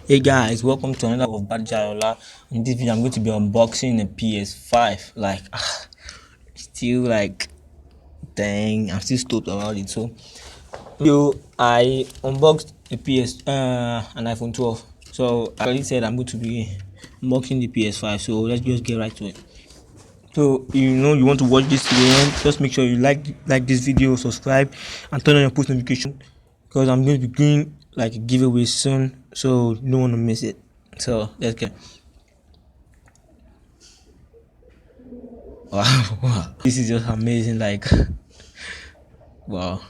Hey guys, welcome to another of Badjayola. In this video, I'm going to be unboxing a PS5. Still dang, I'm still stoked about it. I unboxed a an iPhone 12. So I already said I'm going to be unboxing the PS5. So let's just get right to it. So you want to watch this video, just make sure you like this video, subscribe, and turn on your post notification because I'm going to be doing like a giveaway soon. So you don't want to miss it. So let's get. Wow, this is just amazing. Wow.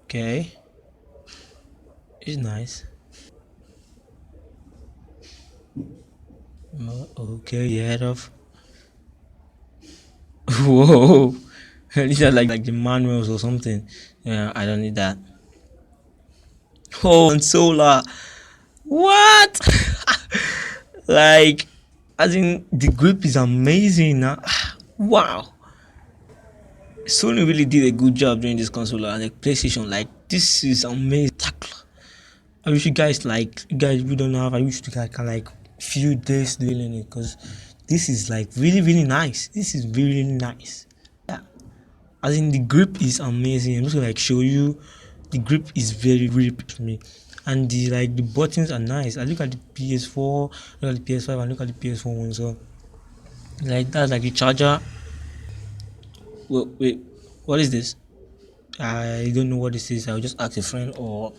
Okay, it's nice. Okay, you head off. Whoa, these are like the manuals or something. Yeah, I don't need that. Oh, and solar. What? Like, as in the grip is amazing. Wow. Sony really did a good job during this console and the PlayStation. Like, this is amazing. I wish you guys we don't have. I wish you guys can few days doing it because this is like really nice. This is really nice. Yeah, as in the grip is amazing. I'm just gonna show you. The grip is very really to me, and the buttons are nice. I look at the PS4, look at the PS5, and look at the PS4 one. So that's like the charger. Wait, what is this? I don't know what this is. I'll just ask a friend or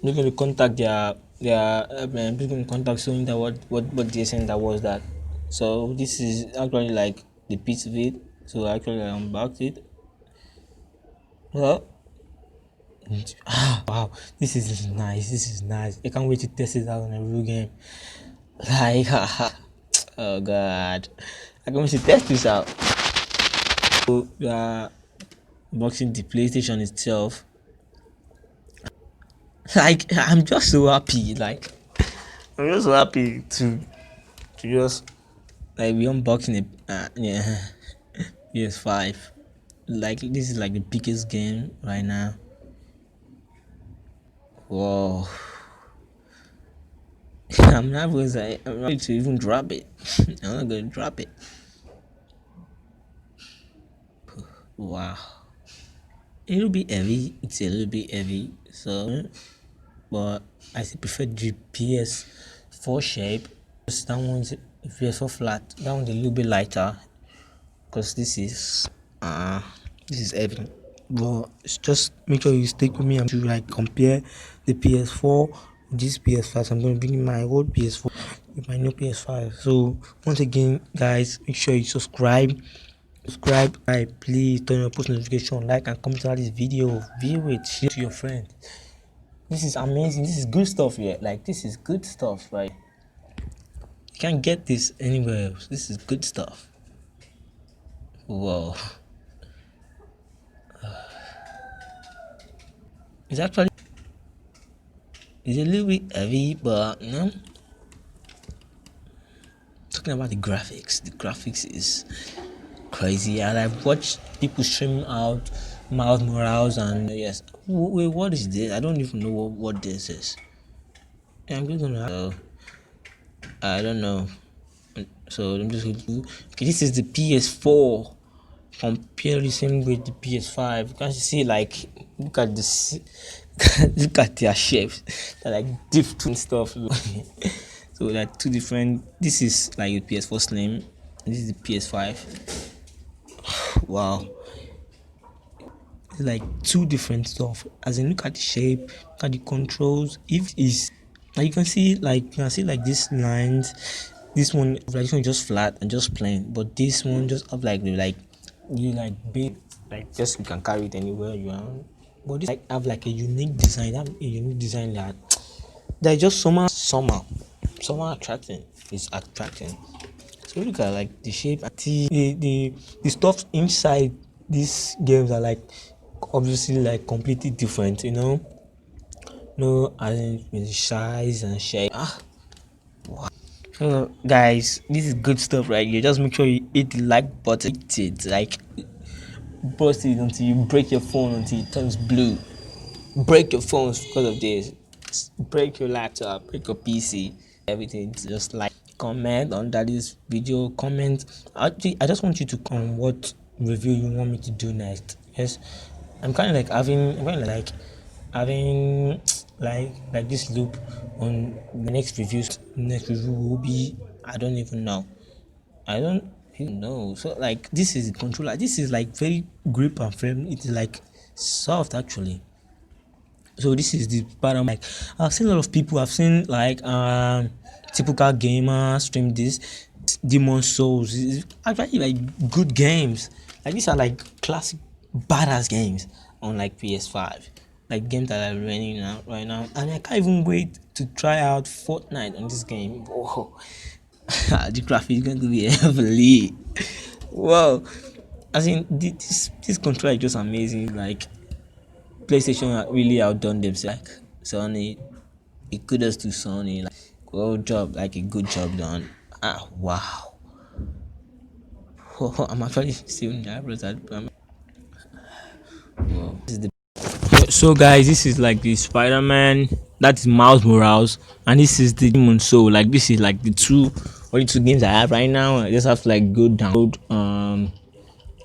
I'm going to contact I'm just going to contact Sony that what they saying that was that. So this is actually like the piece of it. So actually I unboxed it. Well, wow, this is nice. This is nice. I can't wait to test it out in a real game. Like, oh god, I can't wait to test this out. So unboxing the PlayStation itself. Like, I'm just so happy. Like, I'm just so happy to just we unboxing it. Yeah, PS5. Like, this is like the biggest game right now. Whoa. I'm not ready to even drop it. I'm not gonna drop it. Wow. It'll be heavy. It's a little bit heavy. So, but I still prefer the PS4 shape. That one's PS4 flat. That one's a little bit lighter because this is heavy. But just make sure you stick with me and to compare the PS4 with this PS5. So I'm going to bring my old PS4 with my new PS5. So once again, guys, make sure you subscribe. Please turn on post notification, like and comment on this video, view it, share to your friends. This is amazing. This is good stuff here. Like, this is good stuff. Right, you can't get this anywhere else. This is good stuff. Whoa. It's actually a little bit heavy, but talking about the graphics is crazy. And I've watched people stream out Miles Morales, and yes, wait, what is this? I don't even know what this is. I'm just gonna I don't know. So I'm just going to okay, this is the PS4 comparison with the PS5. You can see look at this look at their shapes. They're like different stuff. So they're two different. This is like a PS4 Slim. This is the PS5. Wow, it's like two different stuff. As in, look at the shape, look at the controls. If is like you can see like these lines. This one just flat and just plain, but this one just have you big, like just you can carry it anywhere you want. But this have like a unique design. Have a unique design that just somehow attracting. It's attracting. So look at like the shape, the stuff inside these games are like obviously like completely different. No, as in with the size and shape. So guys, this is good stuff right here. Just make sure you hit the like button. Hit it, like bust it until you break your phone until it turns blue. Break your phones because of this. break your laptop, break your PC, everything. Just like comment under this video, comment. Actually, I just want you to comment what review you want me to do next. Yes, I'm kind of like having like this loop on the next reviews. Next review will be, I don't even know. I don't even know. So like this is the controller. This is like very grip and firm. It is like soft actually. So this is the pattern. Like I've seen a lot of people. I've seen like typical gamers stream this. Demon Souls is actually like good games. Like these are like classic badass games on like PS5. Like games that are running now right now, and I can't even wait to try out Fortnite on this game. Oh, the graphics is going to be heavily. Wow, as in this controller is just amazing. Like PlayStation really outdone themselves. Like Sony, kudos to Sony. Like well job, like a good job done. Ah wow. Oh, I'm actually still in the eyebrows. Wow. This is the so guys, this is like the Spider-Man, that is Miles Morales, and this is the Demon Soul. Like this is like the only two games I have right now. I just have to like go download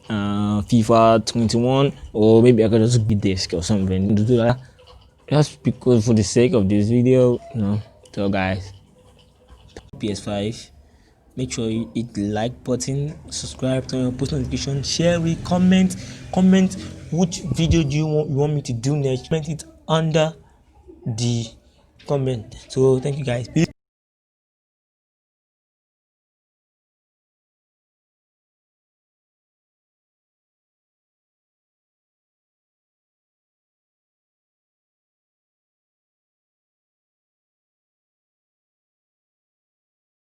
FIFA 21, or maybe I could just be disc or something to do that. Just because for the sake of this video, so guys, PS5, make sure you hit the like button, subscribe, turn on post notification, share it, comment which video do you want me to do next. Comment it under the comment. So thank you guys. Peace.